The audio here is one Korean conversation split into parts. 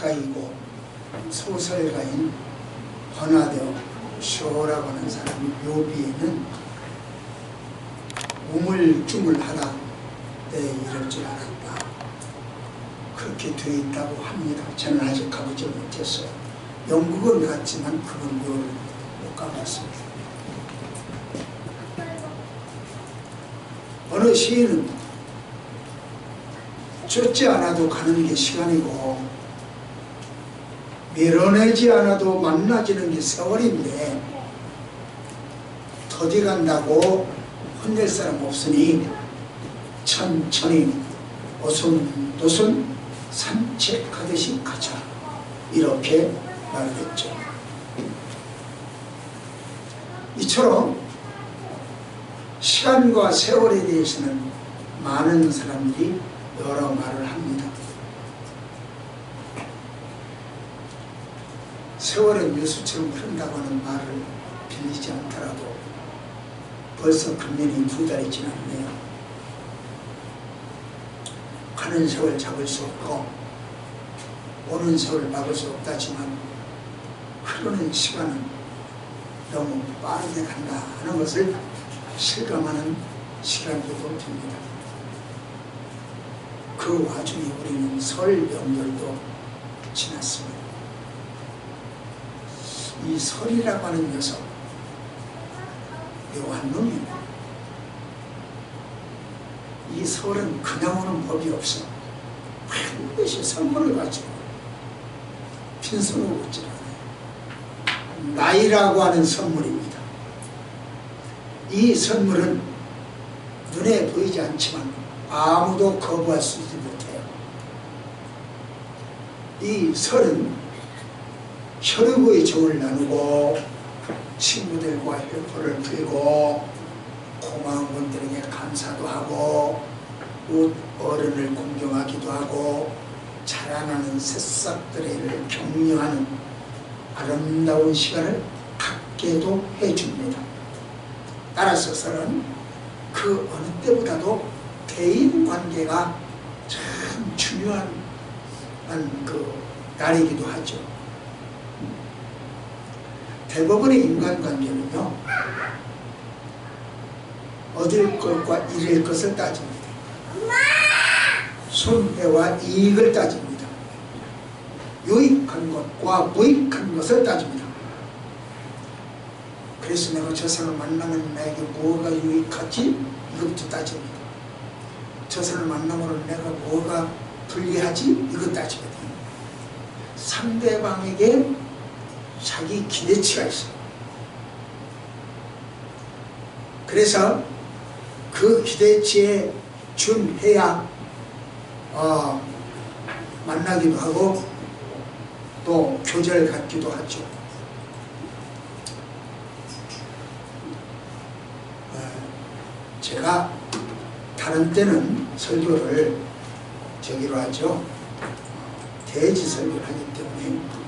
작가이고 소설가인 버나드 쇼라고 하는 사람이 묘비에는 우물쭈물하다 내 이럴 줄 알았다 그렇게 되어 있다고 합니다. 저는 아직 가보지 못했어요. 영국은 갔지만 그건 묘를 못 가봤습니다. 어느 시인은 쫓지 않아도 가는 게 시간이고 밀어내지 않아도 만나지는 게 세월인데 더디 간다고 혼낼 사람 없으니 천천히 오순도순 산책하듯이 가자 이렇게 말했죠. 이처럼 시간과 세월에 대해서는 많은 사람들이 여러 말을 합니다. 세월은 밀수처럼 흐른다고 하는 말을 빌리지 않더라도 벌써 금년이 2달이 지났네요. 가는 세월 잡을 수 없고 오는 세월 막을 수 없다지만 흐르는 시간은 너무 빠르게 간다 하는 것을 실감하는 시간도 됩니다. 그 와중에 우리는 설 명절도 지났습니다. 이 설이라고 하는 녀석 묘한 놈이에요. 이 설은 그냥 오는 법이 없어. 반드시 선물을 가지고 빈손으로 오지 않아요. 나이라고 하는 선물입니다. 이 선물은 눈에 보이지 않지만 아무도 거부할 수 있지 못해요. 이 설은 혈육의 정을 나누고 친구들과 혈포를 풀고 고마운 분들에게 감사도 하고 어른을 공경하기도 하고 자라나는 새싹들을 격려하는 아름다운 시간을 갖게도 해줍니다. 따라서 설은 그 어느 때보다도 대인관계가 참 중요한 그 날이기도 하죠. 대부분의 인간관계는요 얻을 것과 잃을 것을 따집니다. 손해와 이익을 따집니다. 유익한 것과 무익한 것을 따집니다. 그래서 내가 저 사람을 만나면 나에게 뭐가 유익하지? 이것부터 따집니다. 저 사람을 만나면 내가 뭐가 불리하지? 이것 따지거든요. 상대방에게 자기 기대치가 있어요. 그래서 그 기대치에 준해야 만나기도 하고 또 교제를 갖기도 하죠. 제가 다른 때는 설교를 저기로 하죠. 대지 설교를 하기 때문에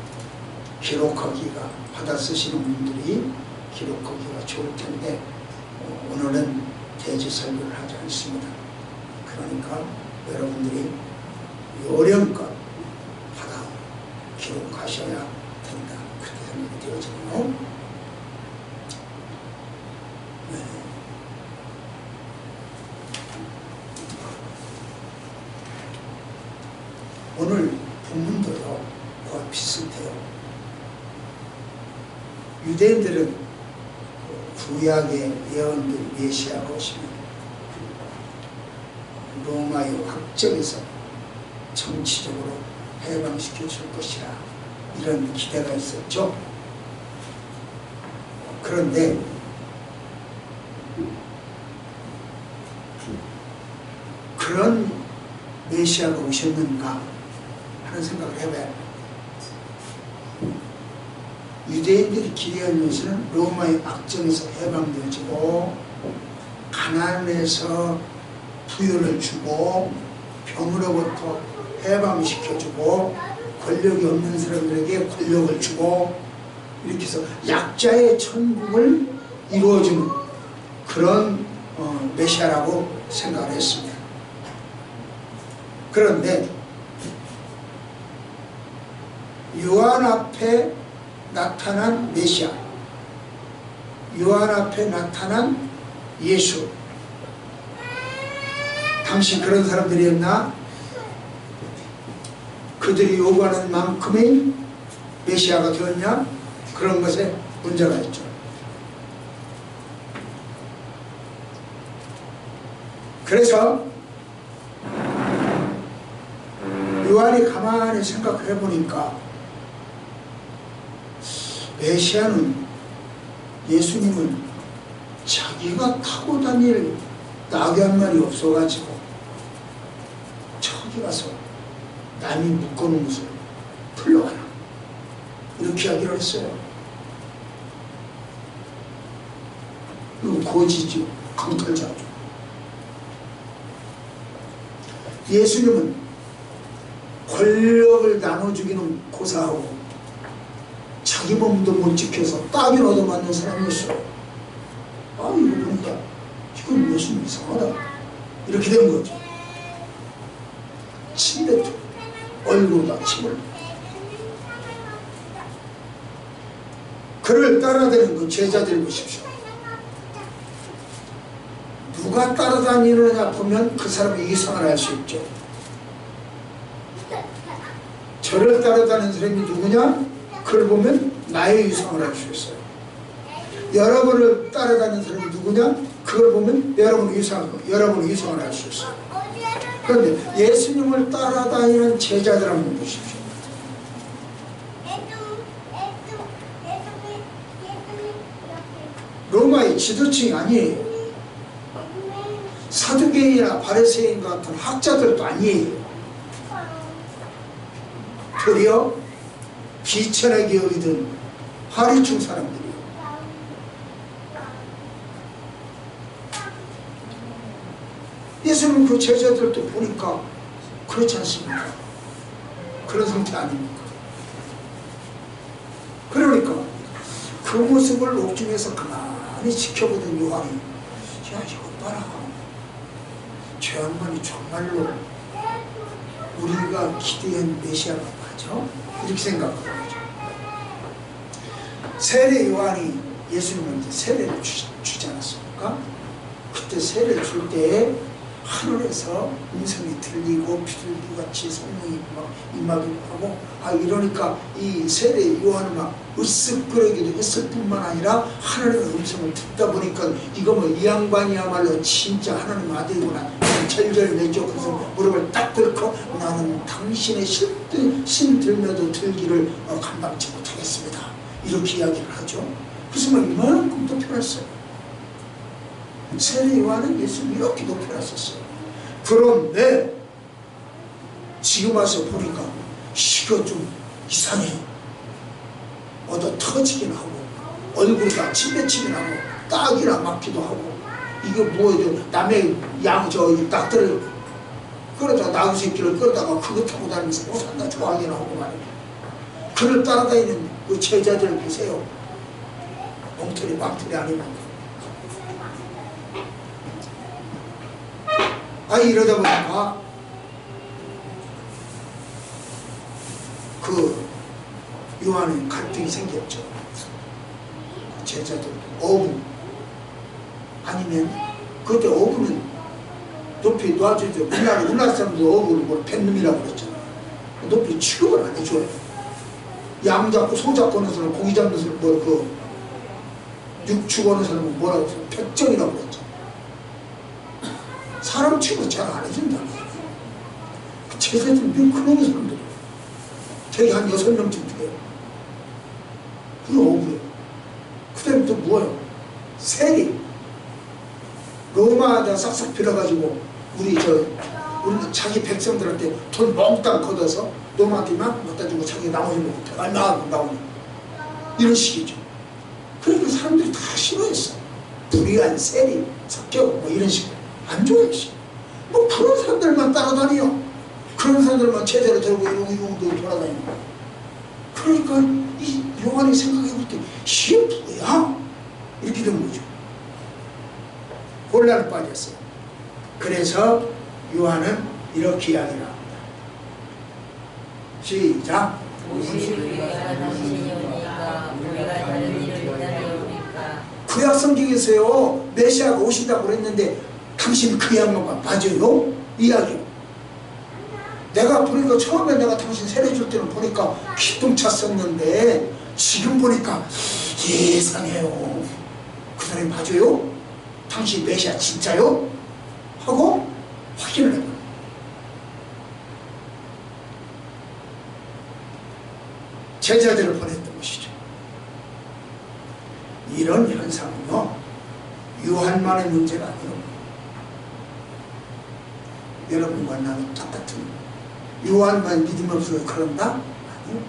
기록하기가 받아 쓰시는 분들이 기록하기가 좋을 텐데 오늘은 대지 설교를 하지 않습니다. 그러니까 여러분들이 요령껏 받아 기록하셔야 된다. 그렇게 생각이 되어지네요. 네. 오늘 본문도요 그와 비슷해요. 유대인들은 구약의 예언들 메시아가 오시면 로마의 확정에서 정치적으로 해방시켜 줄 것이라 이런 기대가 있었죠. 그런데 그런 메시아가 오셨는가 하는 생각을 해봐야 합니다. 유대인들이 기대한 것은 로마의 악정에서 해방되어지고 가난에서 부여를 주고 병으로부터 해방시켜주고 권력이 없는 사람들에게 권력을 주고 이렇게 해서 약자의 천국을 이루어주는 그런 메시아라고 생각을 했습니다. 그런데 요한 앞에 나타난 메시아, 요한 앞에 나타난 예수, 당시 그런 사람들이었나? 그들이 요구하는 만큼의 메시아가 되었냐? 그런 것에 문제가 있죠. 그래서 요한이 가만히 생각해 보니까 메시아는, 예수님은 자기가 타고 다닐 낙이 한 마리 없어가지고 저기 가서 남이 묶어놓은 것을 풀러가라, 이렇게 이야기를 했어요. 이건 거지죠. 강탈자죠. 예수님은 권력을 나눠주기는 고사하고 자기 몸도 못 지켜서 딱이나 얻어맞는 사람이었어요. 아, 이거 보니까 이건 예수님 이상하다, 이렇게 된 거죠. 침뱉어 얼굴에다 침을. 그를 따라다니는 그 제자들 보십시오. 누가 따라다니느냐 보면 그 사람의 이상을 알 수 있죠. 저를 따라다니는 사람이 누구냐? 그걸 보면 나의 이상을 알 수 있어요. 여러분을 따라다니는 사람이 누구냐? 그걸 보면 여러분의 이상을 알 수 있어요. 그런데 예수님을 따라다니는 제자들 한번 보십시오. 로마의 지도층이 아니에요. 사두개인이나 바리새인 같은 학자들도 아니에요. 도리어 비천하게 여기던 하리충 사람들이에요. 예수님 그 제자들도 보니까 그렇지 않습니까? 그런 상태 아닙니까? 그러니까 그 모습을 옥중에서 가만히 지켜보던 요한이, 야, 이거 봐라, 저 양반이 정말로 우리가 기대한 메시아가 맞아? 이렇게 생각하는 거죠. 세례 요한이 예수님한테 세례를 주지 않았습니까? 그때 세례를 줄 때에 하늘에서 음성이 들리고 비둘기같이 성령이 막 임하기도 하고, 이러니까 이 세례 요한은 막 으쓱거리기도 했을 뿐만 아니라 하늘의 음성을 듣다 보니까 이거 뭐 이 양반이야말로 진짜 하나님 아들이구나 절절매죠. 그래서 무릎을 딱 꿇고 나는 당신의 신 들며도 들기를 감당치 못하겠습니다, 이렇게 이야기를 하죠. 그래서 막 이만큼 높여놨어요. 세례 요한은 예수를 이렇게 높여놨었어요. 그런데 지금 와서 보니까 이거 좀 이상해. 얻어 터지긴 하고 얼굴이 침뱉히긴 하고 딱이나 맞기도 하고, 이게 뭐예요? 남의 낙들을 끌어다가 나귀 새끼를 끌어다가 그거 타고 다니면서 못 산다 좋아하긴 하고 말이에요. 그를 따라다니는 그 제자들 보세요. 엉터리 망터리 아니면. 이러다 보니까 그 요한의 갈등이 생겼죠. 제자들 어부 아니면 그때 어부는 높이 놔주죠. 우리나라 사람도 어부를 뭐 뱃놈이라고 그랬잖아요. 높이 취급을 안 해줘요. 양 잡고 소 잡고 하는 사람, 고기 잡는 사람, 육축 하는 사람은 뭐라고 했어요? 백정이라고 그랬죠. 사람 취급 잘 안 해준다. 제자들은 늘 그런 사람들이에요. 되게 한 6명쯤 돼요. 그게 어부예요. 그 다음에 또 뭐예요? 세리. 로마에다 싹싹 빌어가지고 우리 자기 백성들한테 돈 몽땅 걷어서 로마한테만 갖다 주고 자기 나머지 먹고 대가리 나오는 이런 식이죠. 그러니까 사람들이 다 싫어했어. 불의한 세리, 섞여 뭐 이런 식으로 안 좋아했어. 뭐 그런 사람들만 따라다녀. 그런 사람들만 제대로 들고 이러고 돌아다니고. 그러니까 이 요한이 생각해볼 때 이게 뭐야? 이렇게 된 거죠. 혼란에 빠졌어요. 그래서 요한은 이렇게 이야기를 합니다. 시작. 오실 우리가 당신이 오니까 우리가 다른 일을 기다려오니까. 구약 성경에서요 메시아가 오신다고 그랬는데 당신 그 양반과 맞아요? 이야기. 내가 보니까 처음에 내가 당신 세례 줄 때는 보니까 기똥 찼었는데 지금 보니까 예상해요. 그 사람이 맞아요? 당신 메시아 진짜요? 하고 확인을 해봐요. 제자들을 보냈던 것이죠. 이런 현상은요 요한만의 문제가 아니에요. 여러분과 나는 똑같은 요한만 믿음이 없어서 그런다? 아니요.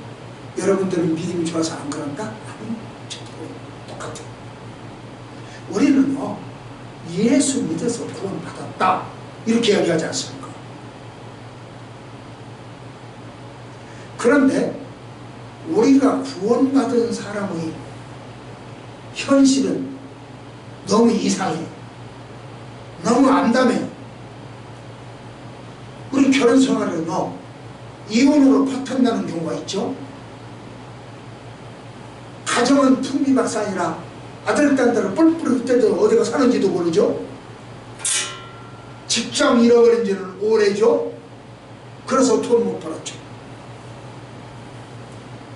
여러분들은 믿음이 좋아서 안 그런다? 아니요. 똑같아요. 우리는요 예수 믿어서 구원받았다 이렇게 이야기하지 않습니까? 그런데 우리가 구원받은 사람의 현실은 너무 이상해. 너무 암담해. 우리 결혼 생활은요 이혼으로 파탄나는 경우가 있죠. 가정은 풍비박산이라 아들 딸들은 뿔뿔이 떼도 어디가 사는지도 모르죠. 직장 잃어버린 지는 오래죠. 그래서 돈 못 벌었죠.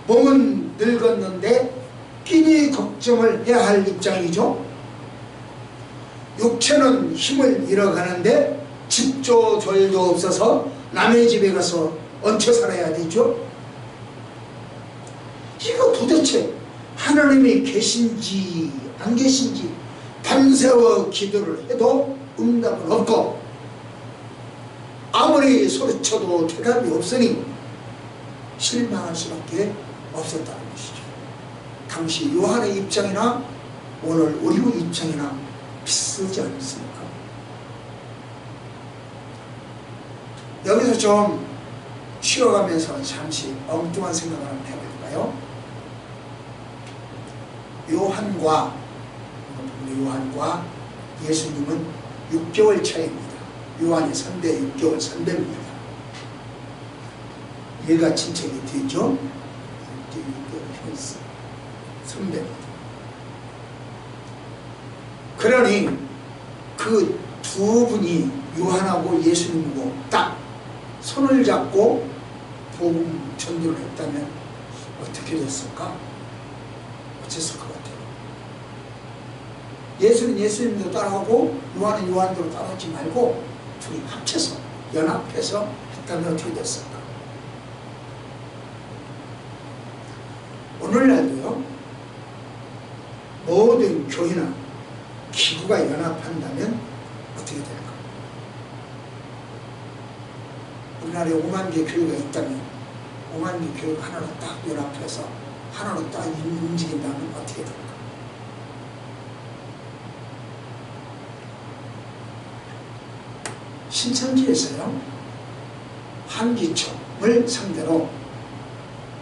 몸은 늙었는데 끼니 걱정을 해야 할 입장이죠. 육체는 힘을 잃어가는데 집조 절도 없어서 남의 집에 가서 얹혀 살아야 되죠. 이거 도대체 하나님이 계신지 안 계신지 밤새워 기도를 해도 응답은 없고 아무리 소리쳐도 대답이 없으니 실망할 수밖에 없었다는 것이죠. 당시 요한의 입장이나 오늘 우리의 입장이나 비슷하지 않습니까? 여기서 좀 쉬어가면서 잠시 엉뚱한 생각을 한번 해볼까요? 요한과 예수님은 6개월 차이입니다. 요한이 선배 6개월 선배입니다. 얘가 친척이 되죠. 6개월 선배입니다. 그러니 그 두 분이 요한하고 예수님하고 딱 손을 잡고 복음 전도를 했다면 어떻게 됐을까? 어땠을 것 같아요? 예수는 예수님도 따라하고 요한은 요한대로 따라하지 말고 둘이 합쳐서 연합해서 했다면 어떻게 됐을까? 오늘날도요 모든 교회나 기구가 연합한다면 어떻게 될까? 우리나라에 5만 개 교회가 있다면 5만 개 교회가 하나로 딱 연합해서 하나로 딱 움직인다면 어떻게 될까? 신천지에서요 한기총을 상대로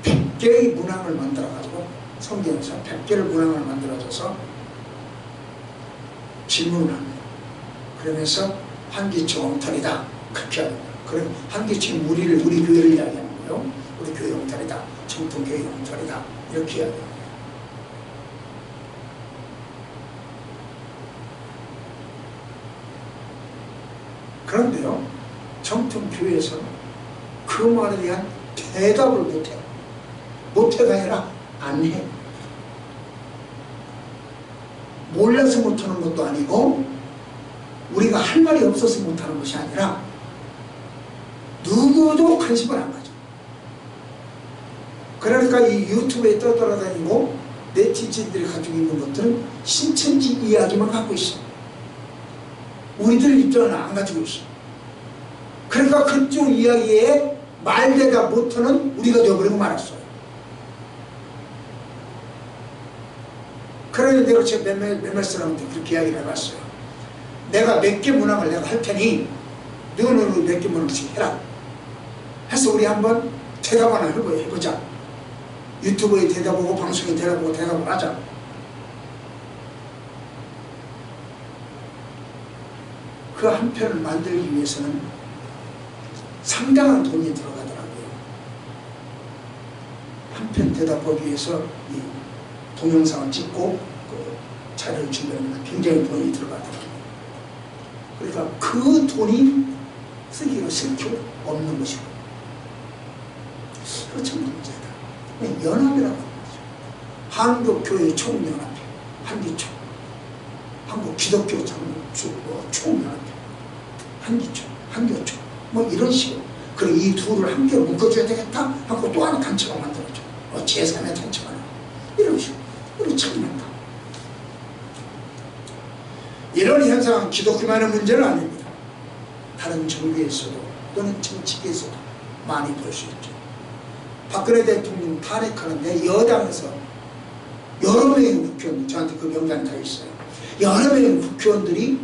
100개의 문항을 만들어가지고 성경에서 100개의 문항을 만들어줘서 질문을 합니다. 그러면서 한기총 엉터리다 그렇게 합니다. 그럼 한기총 우리 교회를 이야기하는 거예요. 우리 교회 엉터리다, 정통교회 엉터리다 이렇게 이야기합니다. 그런데요 정통교회에서는 그 말에 대한 대답을 못해요. 못해가 아니라 안 해. 몰라서 못하는 것도 아니고 우리가 할 말이 없어서 못하는 것이 아니라 누구도 관심을 안 가져. 그러니까 이 유튜브에 떠돌아다니고 네티즌들이 가지고 있는 것들은 신천지 이야기만 갖고 있어. 우리들 입장은 안 가지고 있어. 그러니까 그쪽 이야기에 말대답 못하는 우리가 되어버리고 말았어요. 그러니 내가 제가 몇몇 사람한테 그렇게 이야기를 해봤어요. 내가 몇 개 문항을 내가 할 테니 너는 몇 개 문항씩 해라. 해서 우리 한번 대답 하나 해보자. 유튜브에 대답하고 방송에 대답하고 대답을 하자. 그 한 편을 만들기 위해서는 상당한 돈이 들어가더라고요. 한편 대답하기 위해서 이 동영상을 찍고 그 자료를 준비합니다. 굉장히 돈이 들어가더라고요. 그러니까 그 돈이 쓰기가 싫죠. 없는 것이고. 그거 참 문제다. 연합이라고 하는 거죠. 한국교회 총연합회, 한기총, 한국기독교 총연합회, 한기총, 한교총, 뭐 이런 식으로. 그리고 이 둘을 함께 묶어줘야 되겠다 하고 또 하나 단체가 만들어져. 제3의 단체가 나와. 이런 식으로. 이런 참 많다. 이런 현상은 기독교만의 문제는 아닙니다. 다른 정부에서도 또는 정치계에서도 많이 볼 수 있죠. 박근혜 대통령 탄핵하는데 여당에서 여러 명의 국회의원, 저한테 그 명단이 다 있어요. 여러 명의 국회의원들이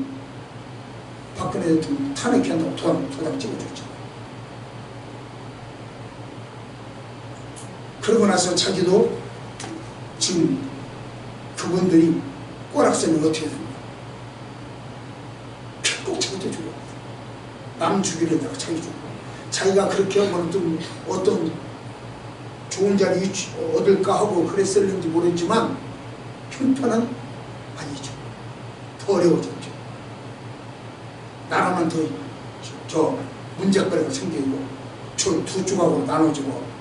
박근혜 대통령 탄핵한다고 도장 찍어줬죠. 그러고 나서 자기도 지금 그분들이 꼬락서는 어떻게 됩니까? 꼭 자기도 죽어. 남 죽이려다가 자기 죽고. 자기가 그렇게 하면 좀 어떤 좋은 자리 얻을까 하고 그랬을는지 모르지만 형편은 아니죠. 더 어려워졌죠. 나라만 더 문제거리가 생기고 두 조각으로 나눠지고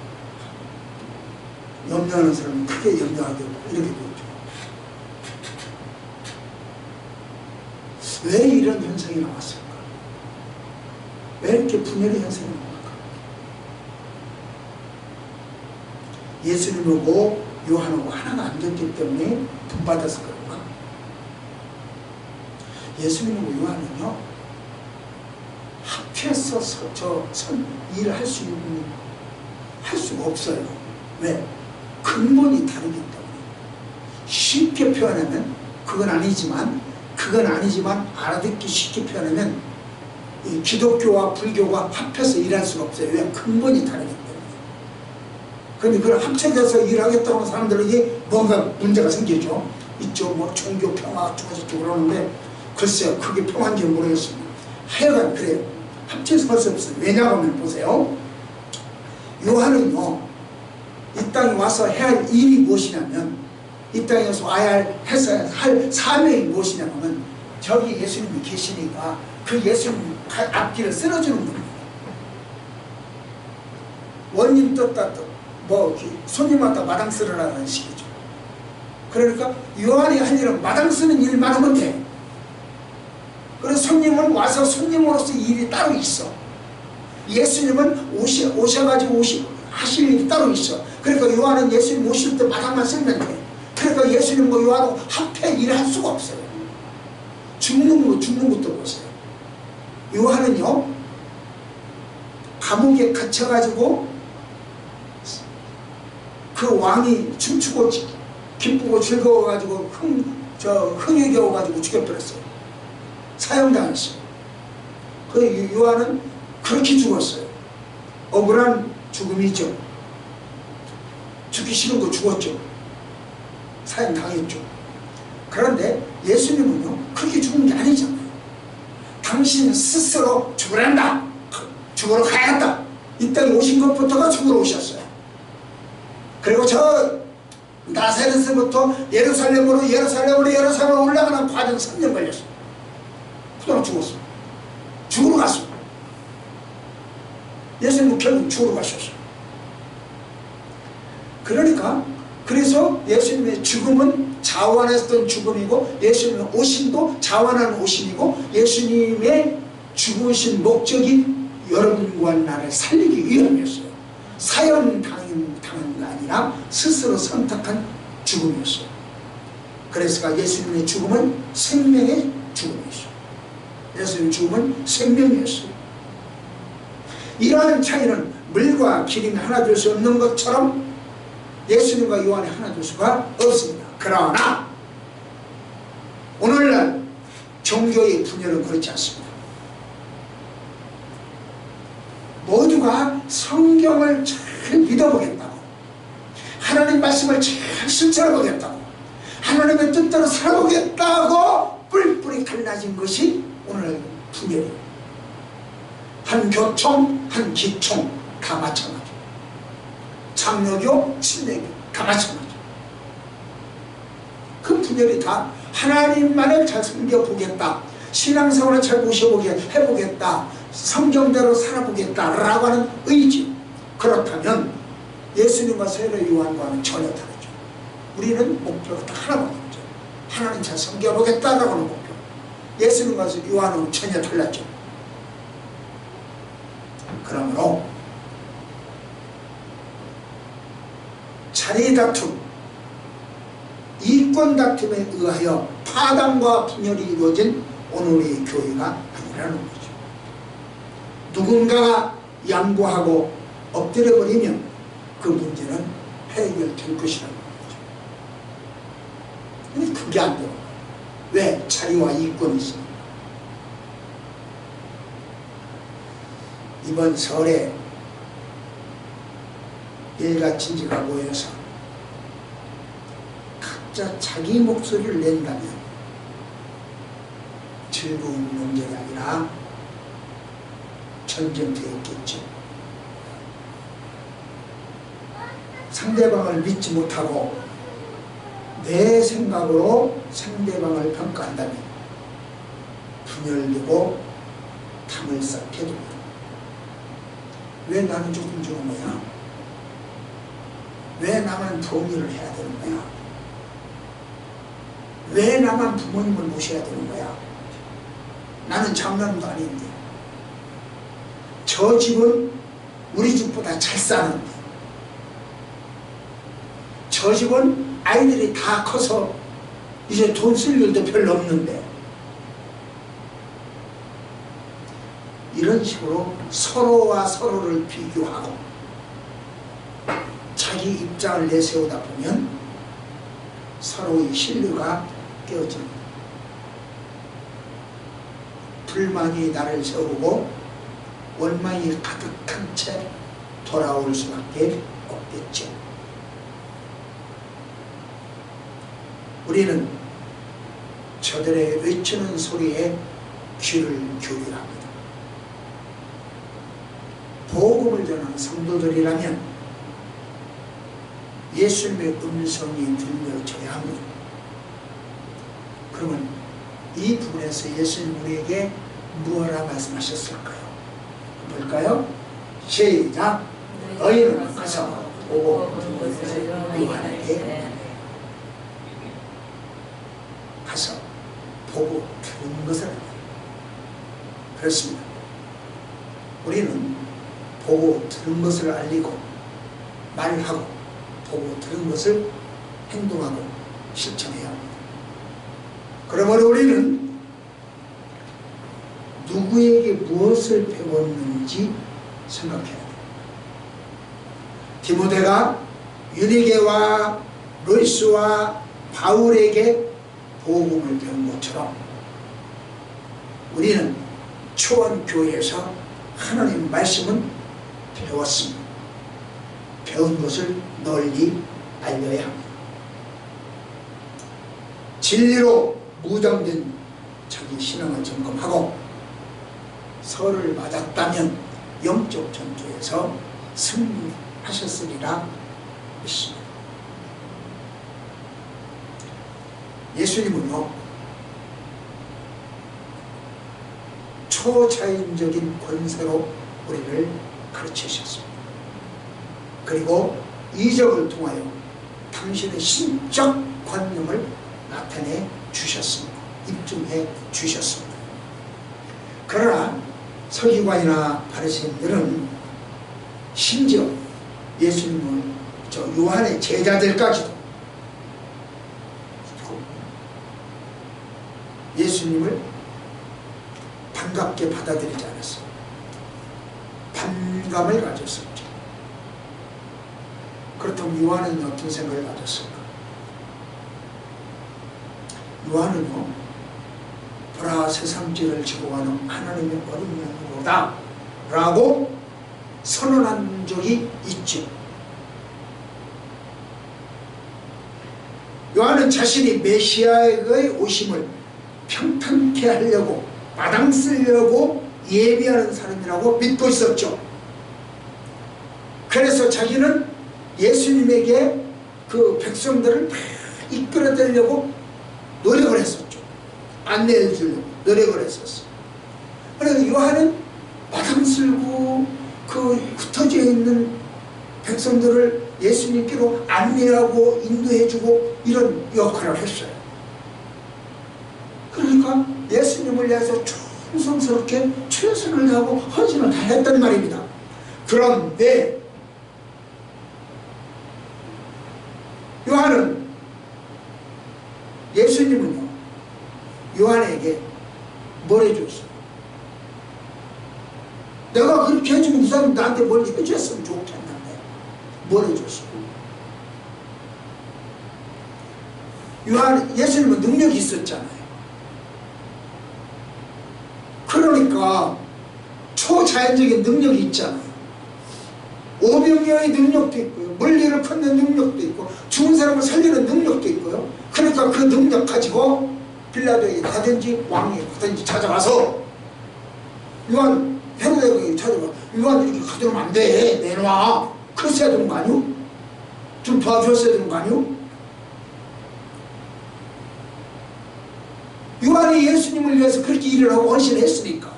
염려하는 사람은 크게 염려하게 되고 이렇게 되죠. 왜 이런 현상이 나왔을까? 왜 이렇게 분열의 현상이 나왔을까? 예수님하고 요한하고 하나가 안 됐기 때문에 분받아서 그런가? 예수님하고 요한은요, 합해서 일을 할 수가 없어요. 왜? 근본이 다르기 때문에. 쉽게 표현하면 그건 아니지만 알아듣기 쉽게 표현하면 이 기독교와 불교가 합해서 일할 수가 없어요. 왜? 근본이 다르기 때문에. 그런데 그걸 합쳐져서 일하겠다고 하는 사람들에게 뭔가 문제가 생기죠. 있죠. 뭐 종교 평화 어쩌고저쩌고 그러는데 글쎄요. 그게 평화인지 모르겠습니다. 하여간 그래요. 합쳐서 할 수 없어요. 왜냐하면 보세요. 요한은요. 이 땅에 와서 해야 할 일이 무엇이냐면 이 땅에 와서 와야 할 사명이 무엇이냐면 저기 예수님이 계시니까 그 예수님 앞길을 쓸어주는 겁니다. 원님 떴다 뭐 손님 왔다 마당 쓸으라는 식이죠. 그러니까 요한이 할 일은 마당 쓰는 일만 하면 돼. 그래서 손님은 와서 손님으로서 일이 따로 있어. 예수님은 오셔가지고 하실 일이 따로 있어. 그러니까 요한은 예수님 오실 때 마당만 쓰면 돼. 그러니까 예수님과 요한하고 합해 일을 할 수가 없어요. 죽는 것도 보세요. 요한은요, 감옥에 갇혀가지고 그 왕이 춤추고 기쁘고 즐거워가지고 흥에 겨워가지고 죽여버렸어요. 사형당했어요. 그 요한은 그렇게 죽었어요. 억울한 죽음이죠. 죽기 싫은 거 죽었죠. 사형당했죠. 그런데 예수님은요, 그렇게 죽은 게 아니잖아요. 당신 스스로 죽으란다. 죽으러 가야겠다. 이 땅에 오신 것부터가 죽으러 오셨어요. 그리고 저 나사렛에서부터 예루살렘으로 올라가는 과정 3년 걸렸어요. 그동안 죽었어요. 죽으러 갔어요. 예수님은 결국 죽으러 가셨어요. 그러니까 그래서 예수님의 죽음은 자원했던 죽음이고 예수님의 오심도 자원하는 오심이고 예수님의 죽으신 목적이 여러분과 나를 살리기 위함이었어요. 사형당한 게 아니라 스스로 선택한 죽음이었어요. 그래서 예수님의 죽음은 생명의 죽음이었어요. 예수님의 죽음은 생명이었어요. 이러한 차이는 물과 기름이 하나 될 수 없는 것처럼 예수님과 요한이 하나 될 수가 없습니다. 그러나 오늘날 종교의 분열은 그렇지 않습니다. 모두가 성경을 잘 믿어보겠다고, 하나님 말씀을 잘 실천해보겠다고, 하나님의 뜻대로 살아보겠다고 뿔뿔이 갈라진 것이 오늘 분열이에요. 한 교총, 한 기총 다 마찬가지. 장로교, 침례교 다 마찬가지죠. 그 분열이 다 하나님만을 잘 섬겨보겠다, 신앙생활을 잘 해보겠다, 성경대로 살아보겠다 라고 하는 의지. 그렇다면 예수님과 세례 요한과는 전혀 다르죠. 우리는 목표가 딱 하나밖에 없죠. 하나님 잘 섬겨보겠다라고 하는 목표. 예수님과 요한은 전혀 달랐죠. 그러므로 자리 다툼, 이권 다툼에 의하여 파당과 분열이 이루어진 오늘의 교회가 아니라는 거죠. 누군가가 양보하고 엎드려버리면 그 문제는 해결될 것이라는 거죠. 근데 그게 안 돼요. 왜? 자리와 이권이 있습니다. 이번 설에 일가친지가 모여서 각자 자기 목소리를 낸다면 즐거운 명절이 아니라 전쟁되었겠죠. 상대방을 믿지 못하고 내 생각으로 상대방을 평가한다면 분열되고 담을 쌓게 됩니다. 왜 나는 조금 주는 거야? 왜 나만 동의를 해야 되는 거야? 왜 나만 부모님을 모셔야 되는 거야? 나는 장남도 아닌데, 저 집은 우리 집보다 잘 사는데, 저 집은 아이들이 다 커서 이제 돈 쓸 일도 별로 없는데, 이런 식으로 서로와 서로를 비교하고 자기 입장을 내세우다 보면 서로의 신뢰가 깨어집니다. 불만이 나를 세우고 원망이 가득한 채 돌아올 수밖에 없겠죠. 우리는 저들의 외치는 소리에 귀를 기울여야 합니다. 복음을 전하는 성도들이라면 예수님의 음성이 들려져야 합니다. 그러면 이 부분에서 예수님 우리에게 무엇라 말씀하셨을까요? 뭘까요? 시작! 너희는 가서 보고 온 것을 요한에게 가서 보고 들은 것을 합니다. 그렇습니다. 우리는 보고 들은 것을 알리고 말하고 보고 들은 것을 행동하고 실천해야 합니다. 그러므로 우리는 누구에게 무엇을 배웠는지 생각해야 합니다. 디모데가 유니게와 로이스와 바울에게 복음을 배운 것처럼 우리는 초원교회에서 하나님 말씀은 배웠습니다. 배운 것을 널리 알려야 합니다. 진리로 무장된 자기 신앙을 점검하고 설을 맞았다면 영적 전투에서 승리하셨으리라 믿습니다. 예수님은요, 초자연적인 권세로 우리를 가르치셨습니다. 그리고 이적을 통하여 당신의 신적 권능을 나타내 주셨습니다. 입증해 주셨습니다. 그러나 서기관이나 바리새인들은 심지어 예수님을 요한의 제자들까지도 예수님을 반갑게 받아들이지 않았어요. 반감을 가졌었죠. 그렇다면 요한은 어떤 생각을 가졌을까? 요한은요, 보라 세상지를 지고 가는 하나님의 어린 양이로다 라고 선언한 적이 있죠. 요한은 자신이 메시아의 오심을 평탄케 하려고 마당 쓰려고 예비하는 사람이라고 믿고 있었죠. 그래서 자기는 예수님에게 그 백성들을 막 이끌어내려고 노력을 했었죠. 안내해 주려고 노력을 했었어요. 그래서 요한은 마당 쓸고 그 흩어져 있는 백성들을 예수님께로 안내하고 인도해주고 이런 역할을 했어요. 그러니까 예수님을 위해서 충성스럽게 최선을 다하고 헌신을 다했단 말입니다. 그런데 요한은, 예수님은요 요한에게 뭘 해줬어요? 내가 그렇게 해주면 이 사람 나한테 뭘 해줬으면 좋겠는데 뭘 해줬어요? 예수님은 능력이 있었잖아요. 그러니까 초자연적인 능력이 있잖아요. 오병이어의 능력도 있고요, 물리를 걷는 능력도 있고, 죽은 사람을 살리는 능력도 있고요. 그러니까 그 능력 가지고 빌라도에게 가든지 왕에게 가든지 찾아와서, 요한 헤로데에게 찾아와, 요한 이렇게 가두면 안 돼, 내놔. 그랬어야 되는 거 아니오? 좀 도와줬어야 되는 거 아니오? 요한이 예수님을 위해서 그렇게 일을 하고 헌신을 했으니까.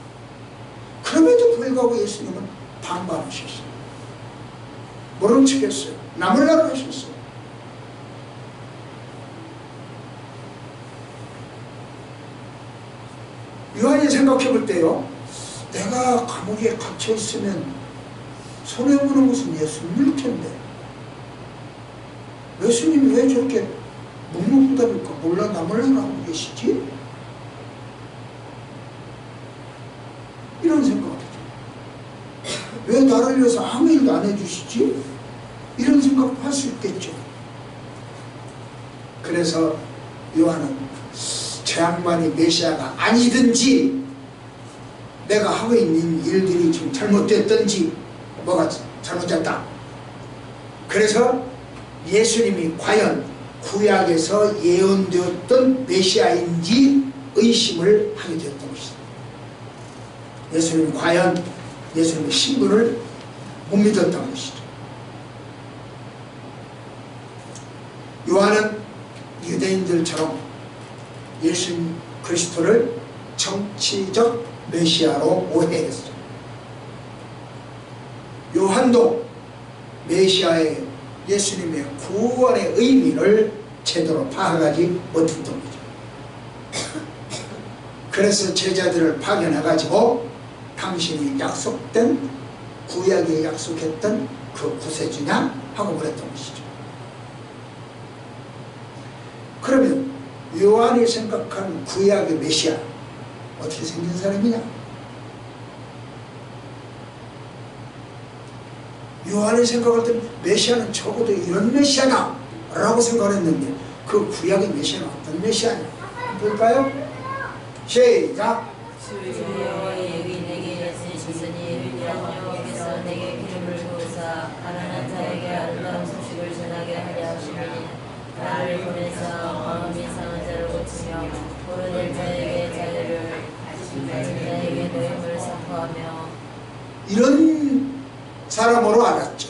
그럼에도 불구하고 예수님은 반발하셨어요. 모른 척 했어요. 남으려고 하셨어요. 요한이 생각해 볼 때요, 내가 감옥에 갇혀 있으면 손해보는 것은 예수님일 텐데 예수님이 왜 저렇게 묵묵부답일까? 몰라 남으려고 하고 계시지? 이런 생각을 해요. 왜 나를 위해서 아무 일도 안 해주시지? 이런 생각도 할 수 있겠죠. 그래서 요한은 저 양반이 메시아가 아니든지 내가 하고 있는 일들이 좀 잘못됐든지 뭐가 잘못됐다. 그래서 예수님이 과연 구약에서 예언되었던 메시아인지 의심을 하게 되었던 것이다. 예수님이 과연 예수님의 신분을 못 믿었던 것이죠. 요한은 유대인들처럼 예수 그리스도를 정치적 메시아로 오해했어요. 요한도 메시아의 예수님의 구원의 의미를 제대로 파악하지 못했던 거죠. 그래서 제자들을 파견해가지고 당신이 약속된, 구약에 약속했던 그 구세주냐 하고 그랬던 것이죠. 그러면 요한이 생각한 구약의 메시아 어떻게 생긴 사람이냐? 요한이 생각할 때 메시아는 적어도 이런 메시아다 라고 생각했는데 그 구약의 메시아는 어떤 메시아냐? 볼까요? 시작! 주여 여기 내게 있으시니 여호와께서 내게 기름을 부으사 가난한 자에게 아름다운 소식을 전하게 하려 하시니 나를 보내서 마음이 상한 자를 고치며 고르될 자에게 자유를, 가진 자에게 노임을 선포하며. 이런 사람으로 알았죠.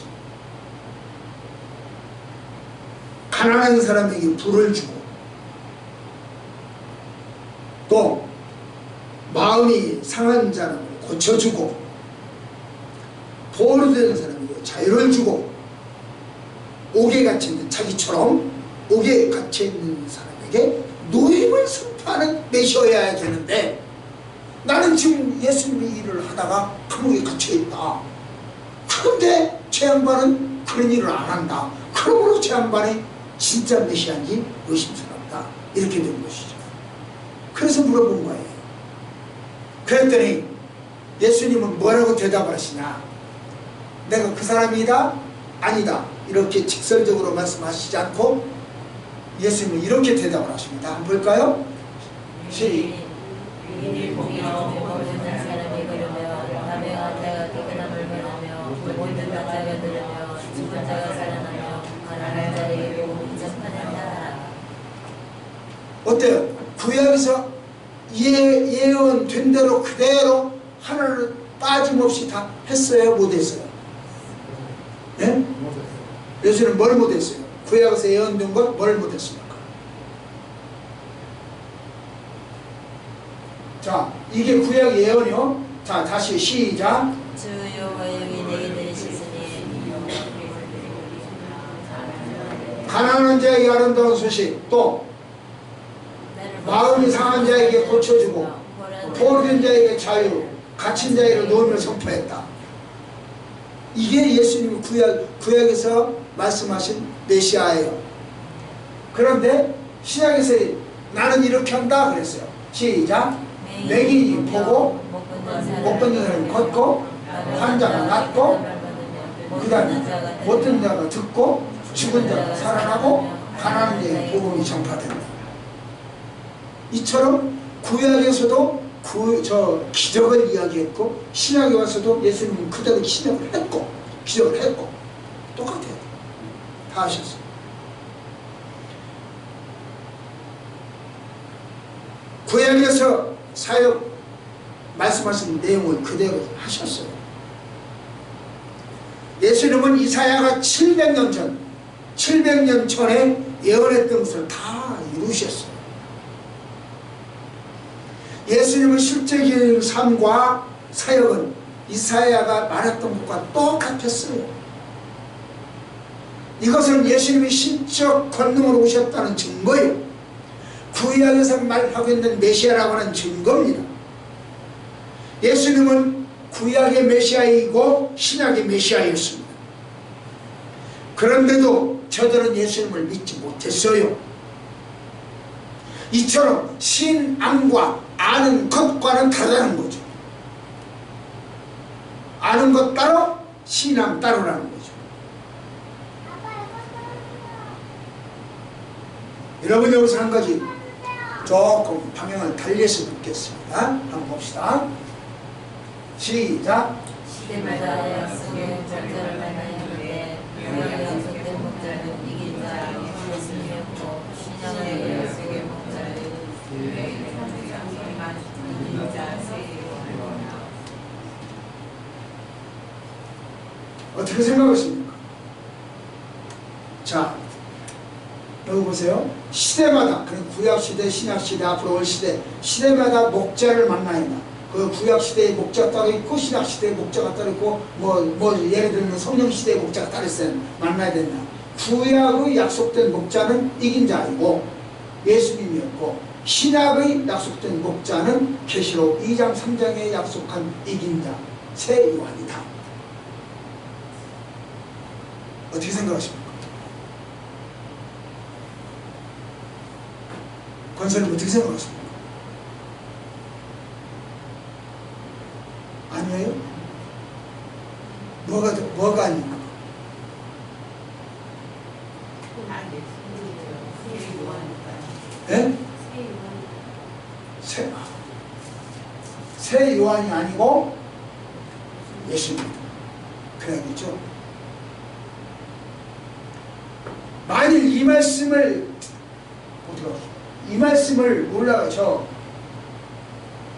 가난한 사람에게 불을 주고 또 마음이 상한 자를 고쳐주고 보호되는 사람에게 자유를 주고 옥에 갇혀있는 자기처럼 옥에 갇혀있는 사람에게 노임을 선포하는 메시아여야 되는데 나는 지금 예수님의 일을 하다가 감옥에 갇혀있다. 그런데 제 양반은 그런 일을 안 한다. 그러므로 제 양반이 진짜 메시아인지 의심스럽다. 이렇게 된 것이죠. 그래서 물어본 거예요. 그랬더니 예수님은 뭐라고 대답을 하시냐? 내가 그 사람이다? 아니다. 이렇게 직설적으로 말씀하시지 않고 예수님은 이렇게 대답을 하십니다. 한번 볼까요? 유인을 보며 모든 사람이 그러며 남의 자가 깨끗함을 바라며 모든 자가 들으며 죽은 자가 살아나며 가난한 자에게 복음을 전파한다. 어때요? 구약에서 예언된 대로 그대로 하나를 빠짐없이 다 했어요? 못했어요? 네? 예수는 뭘 못했어요? 구약에서 예언된 것 뭘 못했습니까? 자, 이게 구약 예언이요. 자, 다시 시작. 주 여호와 여기 내게 내리시으니 가난한 자에게 아름다운 소식, 또 마음이 상한 자에게 고쳐주고 포로된 자에게 자유, 갇힌 자에게 노임을 선포했다. 이게 예수님이 구약에서 말씀하신 메시아예요. 그런데 신약에서 나는 이렇게 한다 그랬어요. 시작. 맹인이 보고 못 걷는 사람이 걷고 환자가 낫고 그 다음에 못된 자가 듣고 죽은 자가 살아나고 가난한 자에게 복음이 전파된다. 이처럼 구약에서도 기적을 이야기했고 신약에 와서도 예수님은 그대로 기적을 했고 똑같아요. 다 하셨어요. 구약에서 사역 말씀하신 내용을 그대로 하셨어요. 예수님은 이사야가 700년 전에 예언했던 것을 다 이루셨어요. 예수님의 실제적인 삶과 사역은 이사야가 말했던 것과 똑같았어요. 이것은 예수님이 신적 권능으로 오셨다는 증거예요. 구약에서 말하고 있는 메시아라고 하는 증거입니다. 예수님은 구약의 메시아이고 신약의 메시아였습니다. 그런데도 저들은 예수님을 믿지 못했어요. 이처럼 신앙과 아는 것과는 다르다는 거죠. 아는 것 따로 신앙 따로라는 거죠. 여러분 여기서 한 가지 조금 방향을 달리했으면 좋겠습니다. 한번 봅시다. 시작. 시대마다 약속의 목자를 만나는데 그의 약속된 목자는 이긴 자 예수님이었고 신약의 약속의 목자는 어떻게 생각하십니까? 자, 여기 보세요. 시대마다, 구약시대, 신약시대, 앞으로 올 시대, 시대마다 목자를 만나야 한다. 그 구약시대의 목자가 따로 있고 신약시대의 목자가 따로 있고 예를 들면 성령시대의 목자가 따로 있어요. 만나야 된다. 구약의 약속된 목자는 이긴 자이고 예수님이었고 신약의 약속된 목자는 계시록 2장 3장에 약속한 이긴 자 새 요한이다. 어떻게 생각하십니까? 권사님 어떻게 생각하십니까? 아니에요? 뭐가 아닙니까? 예? 새 요한이 아니고 예수입니다. 그래야겠죠? 만일 이 말씀을 몰라서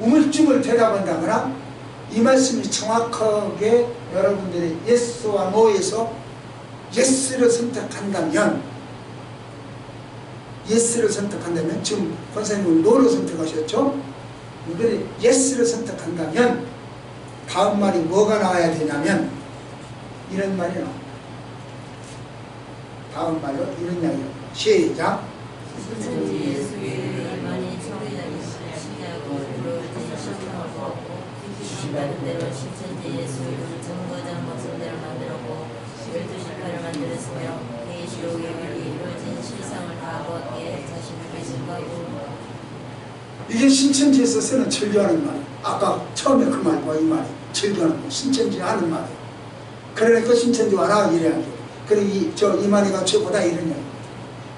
우물쭈물 대답한다거나 이 말씀이 정확하게 여러분들이 예스와 노에서 예스를 선택한다면 지금 권사님은 노를 선택하셨죠? 이번에 예스를 선택한다면 다음 말이 뭐가 나와야 되냐면 이런 말이 나옵니다. 다음 말로 이런 이야기예요. 시작. 천지 예수의 많이 초대자니 신약으로 부러진 신앙을 보았고 다른 대로 신천지 예수를 정거장 모습대로 만들었고 12지파를 만들었으며 계시록에 이루어진 실상을 다 보았기에 자신을 배신하고 이게 신천지에서 쓰는 절교하는 말이에요. 아까 처음에 그 말과 이 말이 절교하는 말, 신천지 하는 말이에요. 그러니까 신천지 와라 이래야 돼요. 그리고 이만희가 최고다 이런 이야기.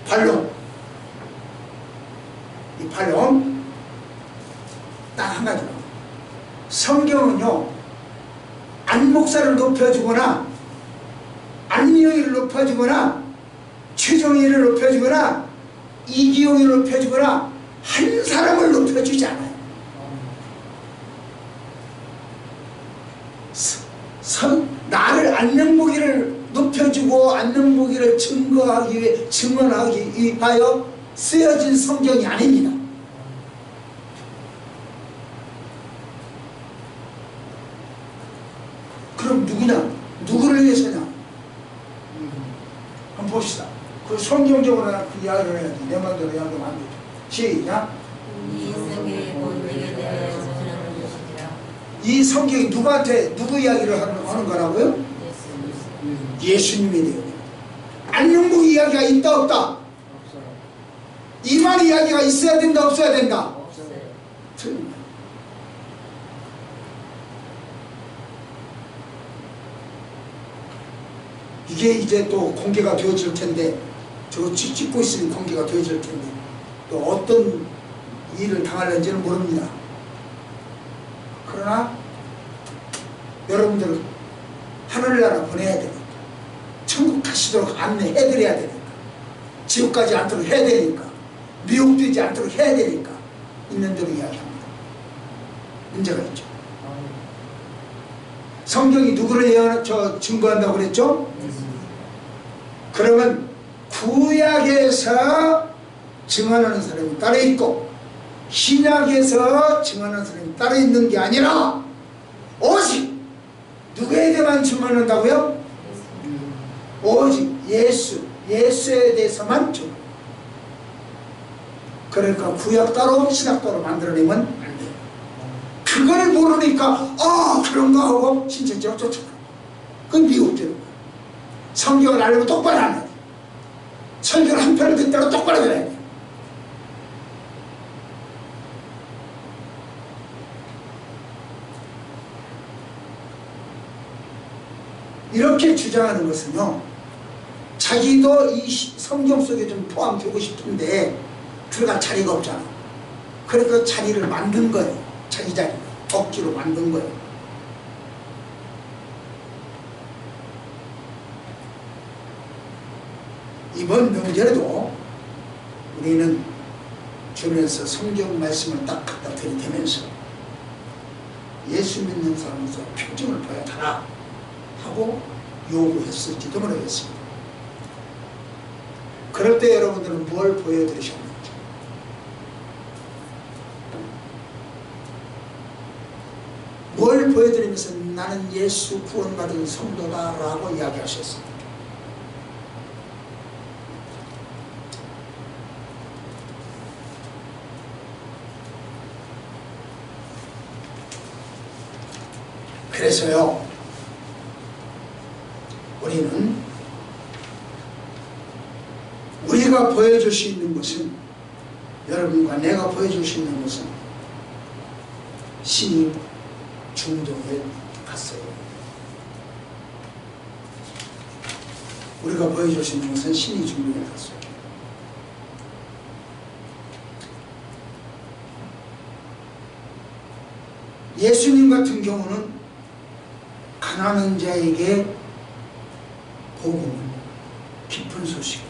반론. 이 반론 딱 한 가지로. 성경은요 안 목사를 높여주거나 안미영이를 높여주거나 최정희를 높여주거나 이기용이를 높여주거나 한 사람을 높여주지 않아요. 나를 안녕보기를 높여주고 죽어 않는 무기를 증언하기 위하여 쓰여진 성경이 아닙니다. 그럼 누구냐? 누구를 위해서냐? 한번 봅시다. 그 성경적으로 그 이야기를 해야지. 내 마음대로 이야기하면 안 되죠. 시작. 이 성경이 본 내게 대하여 전하는 것이니라. 이 성경이 누구한테 누구 이야기를 하는 거라고요? 예수님에 대해. 안녕무 이야기가 있다 없다? 이만 이야기가 있어야 된다 없어야 된다? 틀립니다. 이게 이제 또 공개가 되어질 텐데, 저거 찍고 있으면 공개가 되어질 텐데, 또 어떤 일을 당할는지는 모릅니다. 그러나 여러분들 하늘나라 보내야 되니까, 천국 가시도록 안내해드려야 되니까, 지옥 가지 않도록 해야 되니까, 미혹되지 않도록 해야 되니까 있는 대로 이야기합니다. 문제가 있죠. 성경이 누구를 증거한다고 그랬죠? 그러면 구약에서 증언하는 사람이 따로 있고 신약에서 증언하는 사람이 따로 있는 게 아니라 오직 누구에게만 증언한다고요? 오직 예수에 대해서만 증언. 그러니까 구약 따로 신약 따로 만들어내면 안 돼요. 그걸 모르니까 그런가 하고 신천지로 쫓아가. 그건 미혹되는 거예요. 성경을 알려면 똑바로 하는 거예요. 설교를 한 편을 듣다가 똑바로 들어야 돼요. 이렇게 주장하는 것은요, 자기도 이 성경 속에 좀 포함되고 싶은데 들어갈 자리가 없잖아. 그러니까 자리를 만든 거예요. 자기 자리 억지로 만든 거예요. 이번 명절에도 우리는 주면서 성경 말씀을 딱 갖다 들이대면서 예수 믿는 사람으로서 표정을 보여달라 하고 요구했을지도 모르겠습니다. 그럴 때 여러분들은 뭘 보여드리셨는지, 뭘 보여드리면서 나는 예수 구원받은 성도다라고 이야기하셨습니다. 그래서요, 우리는 우리가 보여줄 수 있는 것은, 여러분과 내가 보여줄 수 있는 것은 신이 중동에 갔어요. 우리가 보여줄 수 있는 것은 신이 중동에 갔어요. 예수님 같은 경우는 가난한 자에게 복음을, 깊은 소식,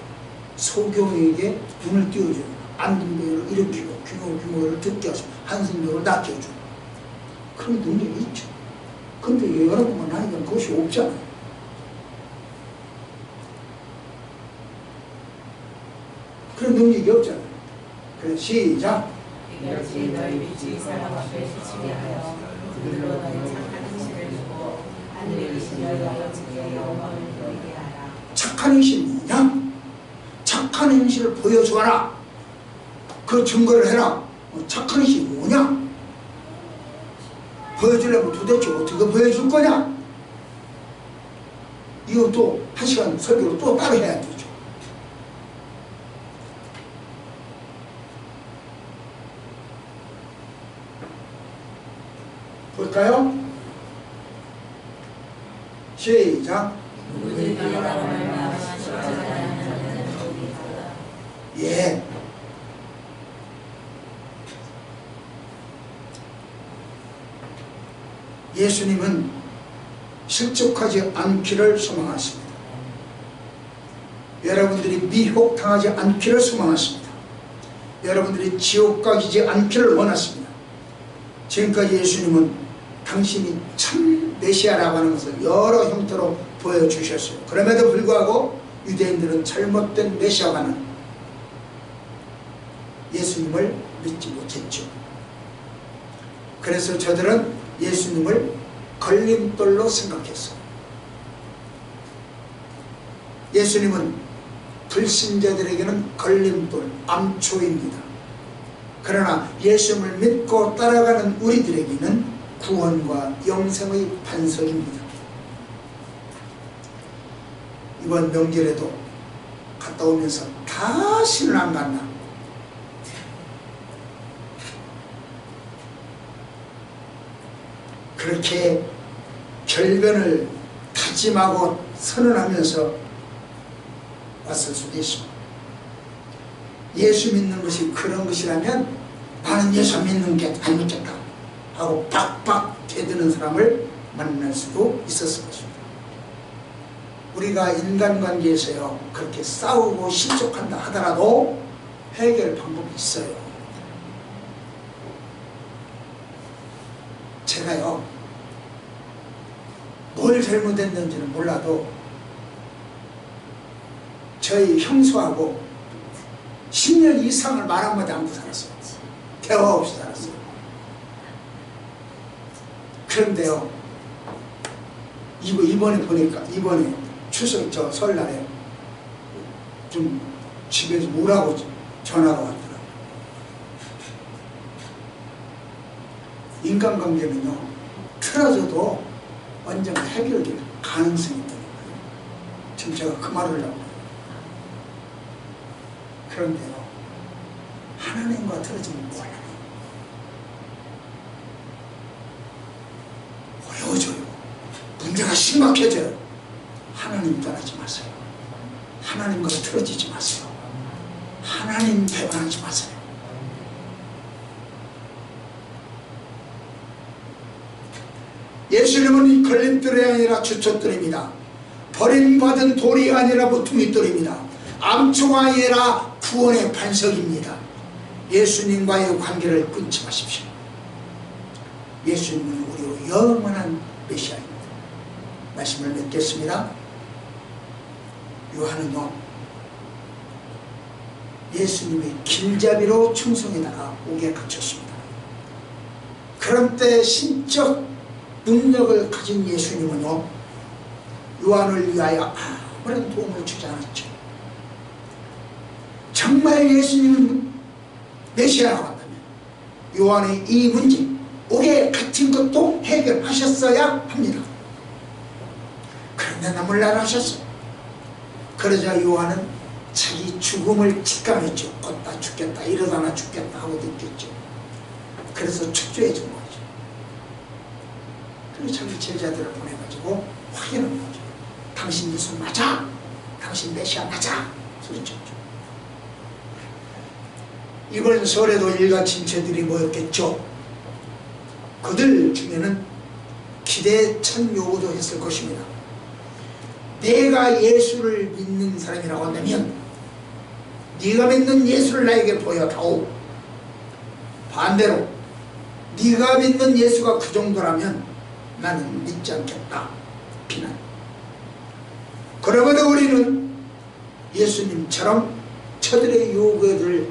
소경에게 눈을 띄워주고 안등병을 일으키고 규모를 듣게 하시고 한승병을 낫게 해주고 그런 능력이 있죠. 근데 여러분만 하니까 그것이 없잖아요. 그런 능력이 없잖아요. 그래서 시작. 이같이 너희 주위 사람 앞에 지치게 하여 그들로 너희 착한 행실을 주고 하늘에 계신 너희 아버지께 영광을 돌리게 하라. 착한 행실이 뭐냐? 착한 행실을 보여주어라. 그 증거를 해라. 착한 행실이 뭐냐? 보여주려면 도대체 어떻게 보여줄 거냐? 이것도 한 시간 설교를 또 따로 해야 되죠. 볼까요? 시작. 예. 예수님은 실족하지 않기를 소망하십니다. 여러분들이 미혹당하지 않기를 소망하십니다. 여러분들이 지옥 가지 않기를 원하십니다. 지금까지 예수님은 당신이 참 메시아라고 하는 것을 여러 형태로 보여주셨어요. 그럼에도 불구하고 유대인들은 잘못된 메시아가는 예수님을 믿지 못했죠. 그래서 저들은 예수님을 걸림돌로 생각했어요. 예수님은 불신자들에게는 걸림돌, 암초입니다. 그러나 예수님을 믿고 따라가는 우리들에게는 구원과 영생의 반석입니다. 이번 명절에도 갔다 오면서 다시는 안 간다. 그렇게 결변을 다짐하고 선언하면서 왔을 수도 있습니다. 예수 믿는 것이 그런 것이라면 나는 예수 믿는 게 안 믿겠다 하고 빡빡 대드는 사람을 만날 수도 있었을 것입니다. 우리가 인간관계에서요 그렇게 싸우고 실족한다 하더라도 해결 방법이 있어요. 제가요 뭘 잘못했는지는 몰라도 저희 형수하고 10년 이상을 말 한마디 안고 살았어요. 대화 없이 살았어요. 그런데요 이번에 보니까 이번에 추석 설날에 좀 집에서 오라고 전화가 왔더라고요. 인간관계는요 틀어져도 언젠가 해결될 가능성이 있다는 거예요. 지금 제가 그 말을 하려고. 그런데요 하나님과 틀어지면 곤란해요. 어려워져요. 문제가 심각해져요. 하나님 떠나지 마세요. 하나님과 틀어지지 마세요. 하나님 배반하지 마세요. 예수님은 이 걸림돌이 아니라 주춧돌입니다. 버림받은 돌이 아니라 모퉁이돌입니다. 암초가 아니라 구원의 반석입니다. 예수님과의 관계를 끊지 마십시오. 예수님은 우리의 영원한 메시아입니다. 말씀을 맺겠습니다. 요한은요 예수님의 길잡이로 충성에다가 옥에 갇혔습니다. 그런 때 신적 능력을 가진 예수님은요 요한을 위하여 아무런 도움을 주지 않았죠. 정말 예수님은 메시아라고 한다면 요한의 이 문제 옥에 갇힌 것도 해결하셨어야 합니다. 그런데 나몰라라 하셨어요. 그러자 요한은 자기 죽음을 직감했죠. 곧 다 죽겠다 이러다 나 죽겠다 하고 느꼈죠. 그래서 축조해진 거죠. 그리고 자기 제자들을 보내가지고 확인한 거죠. 당신 예수 맞아? 당신 메시아 맞아? 소리쳤죠. 이번 설에도 일가 친척들이 모였겠죠. 그들 중에는 기대찬 요구도 했을 것입니다. 내가 예수를 믿는 사람이라고 한다면 네가 믿는 예수를 나에게 보여다오. 반대로 네가 믿는 예수가 그 정도라면 나는 믿지 않겠다. 비난. 그러므로 우리는 예수님처럼 저들의 요구를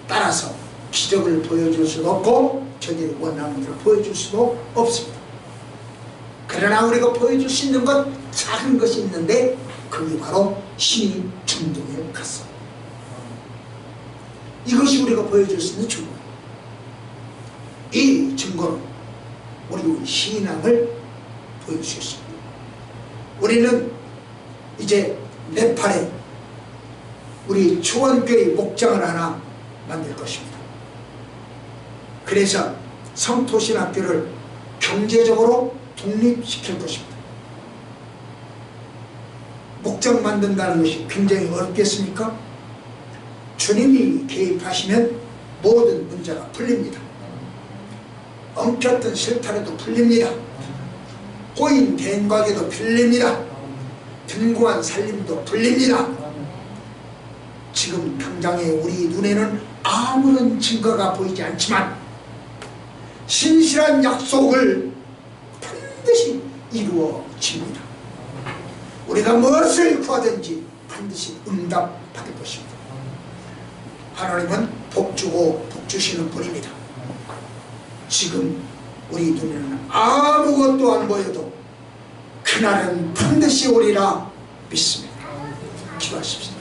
따라서 기적을 보여줄 수도 없고 저들의 원하는 것을 보여줄 수도 없습니다. 그러나 우리가 보여줄 수 있는 것 작은 것이 있는데 그게 바로 신이 중동에 갔어. 이것이 우리가 보여줄 수 있는 증거예요. 이 증거로 우리 신앙을 보여줄 수 있습니다. 우리는 이제 네팔에 우리 초원교회 목장을 하나 만들 것입니다. 그래서 성토신학교를 경제적으로 독립시킬 것입니다. 목장 만든다는 것이 굉장히 어렵겠습니까? 주님이 개입하시면 모든 문제가 풀립니다. 엉켰던 실타래도 풀립니다. 꼬인 댕각에도 풀립니다. 빈곤한 살림도 풀립니다. 지금 당장에 우리 눈에는 아무런 증거가 보이지 않지만 신실한 약속을 반드시 이루어집니다. 우리가 무엇을 구하든지 반드시 응답받을 것입니다. 하나님은 복 주고 복 주시는 분입니다. 지금 우리 눈에는 아무것도 안 보여도 그날은 반드시 오리라 믿습니다. 기도하십시오.